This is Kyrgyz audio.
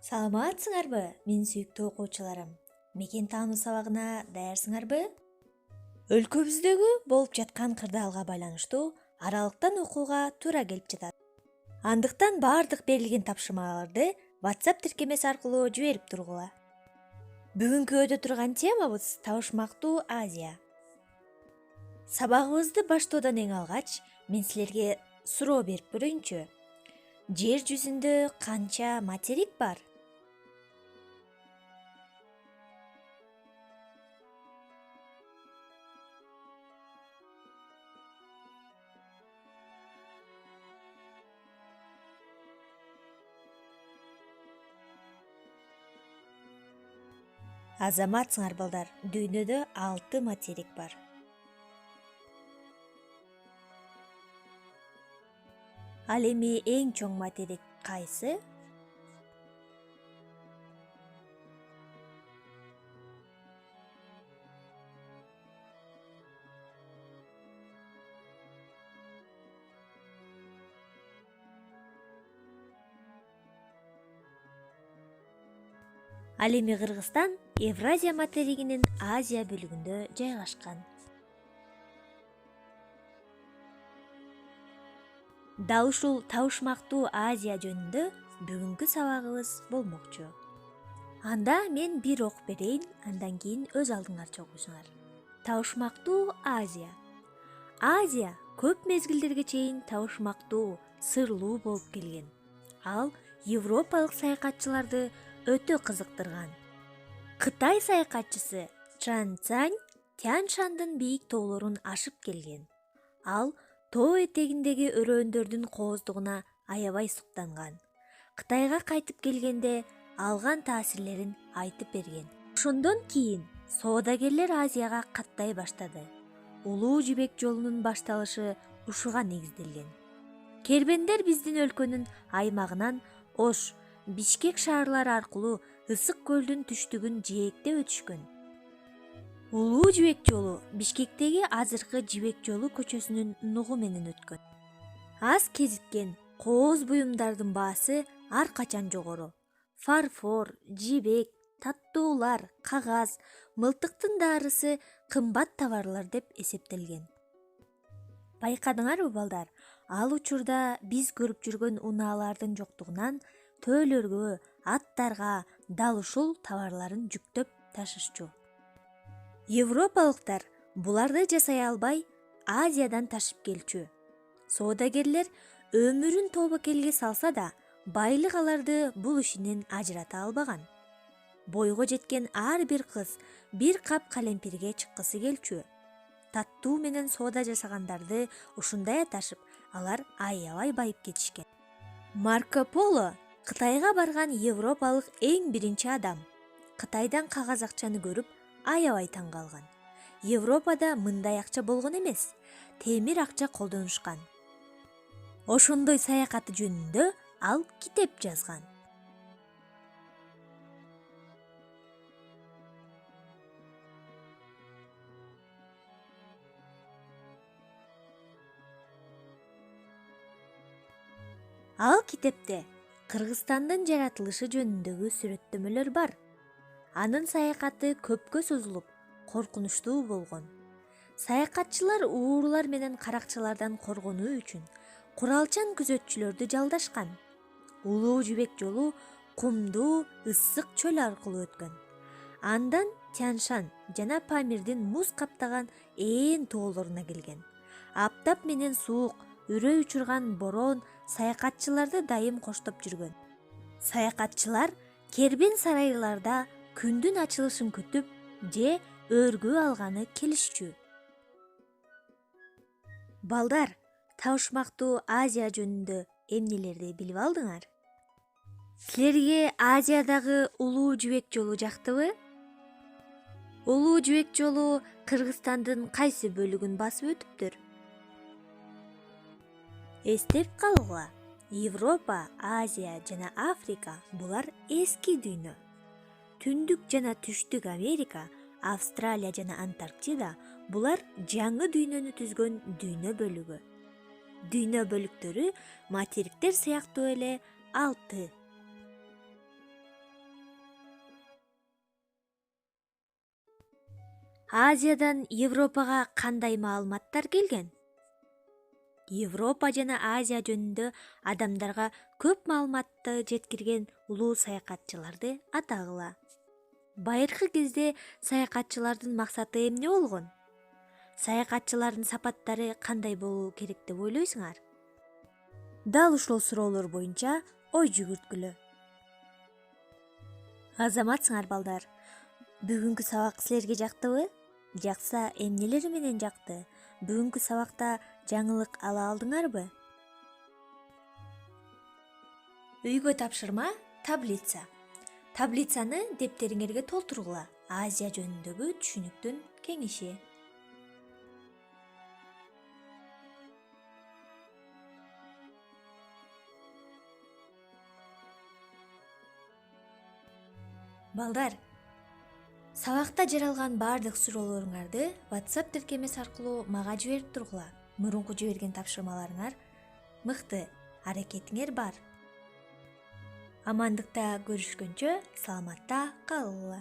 Саламатсыңарбы, мен сүйүктүү окуучуларым. Мекен таануу сабагына даярсыңарбы? Өлкөбүздөгү болуп жаткан кырдаалга байланыштуу аралыктан окууга туура келип жатат. Андыктан баардык берилген тапшырмаларды WhatsApp тиркемеси аркылуу жиберип тургула. Бүгүнкү өтө турган темабыз табышмактуу Азия. Сабагыбызды баштоодон эң алгач мен силерге суроо берип көрөйүнчү. Жер жүзүндө канча материк бар? Азаматсыңар балдар, дүйнөдө 6 материк бар. Ал эми эң чоң материк кайсы? Ал эми Кыргызстан Евразия материгинин Азия бөлүгүндө жайгашкан. Дал ушул табышмактуу Азия жөнүндө бүгүнкү сабагыбыз болмокчу. Анда мен бир окуп берейин, андан кийин өз алдыңарча окуйсуңар. Табышмактуу Азия. Азия көп мезгилдерге чейин табышмактуу, сырлуу болуп келген. Ал европалык саякатчыларды өтө кызыктырган. Кытай саякатчысы Чжан Цань Тянь-Шандын бийик тоолорун ашып келген. Ал тоо этегиндеги өрөөндөрдүн кооздугуна аябай суктанган. Кытайга кайтып келгенде алган таасирлерин айтып берген. Ошондон кийин соодагерлер Азияга каттай баштады. Улуу жибек жолунун башталышы ушуга негизделген. Кербендер биздин өлкөнүн аймагынан Ош, Бишкек шаарлары аркылуу Ысык көлдүн түштүгүн жээктеп өтүшкөн. Улуу жибек жолу Бишкектеги азыркы Жибек жолу көчөсүнүн нугу менен өткөн. Аз кезиккен кооз буюмдардын баасы ар качан жогору. Фарфор, жибек, таттуулар, кагаз, мылтыктын даарысы кымбат товарлар деп эсептелген. Байкадыңарбы балдар? Ал учурда биз көрүп жүргөн унаалардын жоктугунан төөлөргө, аттарга дал ушул товарларын жүктөп ташышчу. Европалыктар буларды жасай албай Азиядан ташып келчү. Соодагерлер өмүрүн тобокелге салса да, байлык аларды бул ишинен ажырата албаган. Бойго жеткен ар бир кыз бир кап калемпирге чыккысы келчү. Таттуу менен соода жасагандарды ушундай аташып, алар аябай байып кетишкен. Марко Поло Кытайга барган европалык эң биринчи адам. Кытайдан кагаз акчаны көрүп, аябай таң калган. Европада мындай акча болгон эмес, темир акча колдонушкан. Ошондой саякаты жөнүндө ал китеп жазган. Ал китепте Кыргызстандын жаратылышы жөнүндөгү сүрөттөмөлөр бар. Анын саякаты көпкө созулуп, коркунучтуу болгон. Саякатчылар уурулар менен каракчылардан коргонуу үчүн куралчан күзөтчүлөрдү жалдашкан. Улуу жибек жолу кумдуу, ысык чөл аркылуу өткөн. Андан Тянь-Шань жана Памирдин муз каптаган ээн тоолоруна келген. Аптап менен суук, үрөй учурган борон саякатчыларды дайым коштоп жүргөн. Саякатчылар кербен сарайларда күндүн ачылышын күтүп же өргүү алганы келишчү. Балдар, табышмактуу Азия жөнүндө эмнелерди билип алдыңар? Силерге Азиядагы улуу жибек жолу жактыбы? Улуу жибек жолу Кыргызстандын кайсы бөлүгүн басып өтүптүр? Эстеп калгыла. Европа, Азия жана Африка булар эски дүйнө. Түндүк жана түштүк Америка, Австралия жана Антарктида булар жаңы дүйнөнү түзгөн дүйнө бөлүгү. Дүйнө бөлүктөрү материктер сыяктуу эле 6. Азиядан Европага кандай маалыматтар келген? Европа жана Азия жөнүндө адамдарга көп маалыматты жеткирген улуу саякатчыларды атагыла. Байыркы кезде саякатчылардын максаты эмне болгон? Саякатчылардын сапаттары кандай болуу керек деп ойлойсуңар? Дал ушул суроолор боюнча ой жүгүрткүлө. Азаматсыңар балдар. Бүгүнкү сабак силерге жактыбы? Жакса, эмнелери менен жакты? Бүгүнкү сабакта жаңылык ала алдыңарбы? Үйгө тапшырма таблица. Таблицаны дептериңерге толтургула. Азия жөнүндөгү түшүнүктүн кеңеши. Балдар, сабакта жаралган баардык суроолоруңарды WhatsApp тиркемеси аркылуу мага жиберип тургула. Мурунку жиберген тапшырмаларыңар мыкты, аракетиңер бар. Амандыкта көрүшкөнчө саламатта калгыла.